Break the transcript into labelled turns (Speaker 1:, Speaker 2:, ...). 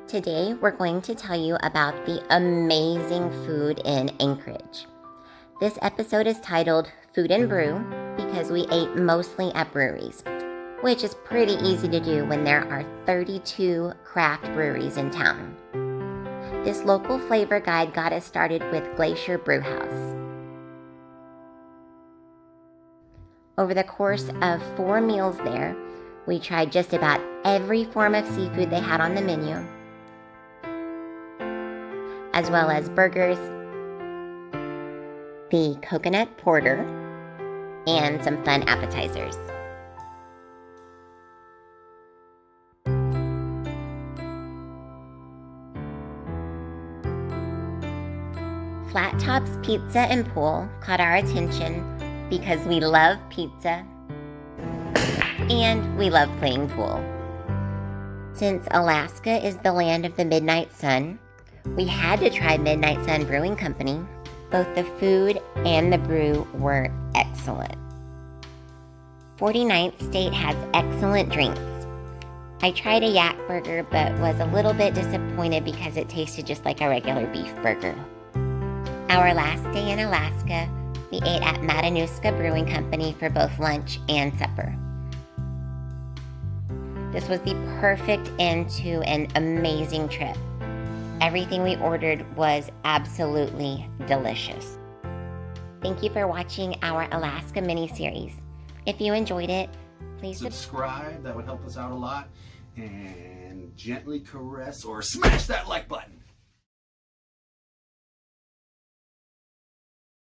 Speaker 1: Today, we're going to tell you about the amazing food in Anchorage. This episode is titled Food and Brew because we ate mostly at breweries, which is pretty easy to do when there are 32 craft breweries in town. This local flavor guide got us started with Glacier Brew House. Over the course of 4 meals there, we tried just about every form of seafood they had on the menu, as well as burgers, the coconut porter, and some fun appetizers. Flat Top's Pizza and Pool caught our attention because we love pizza and we love playing pool. Since Alaska is the land of the Midnight Sun, we had to try Midnight Sun Brewing Company. Both the food and the brew were excellent. 49th State has excellent drinks. I tried a yak burger but was a little bit disappointed because it tasted just like a regular beef burger. Our last day in Alaska, we ate at Matanuska Brewing Company for both lunch and supper. This was the perfect end to an amazing trip. Everything we ordered was absolutely delicious. Thank you for watching our Alaska mini-series. If you enjoyed it, please
Speaker 2: subscribe. That would help us out a lot. And gently caress or smash that like button.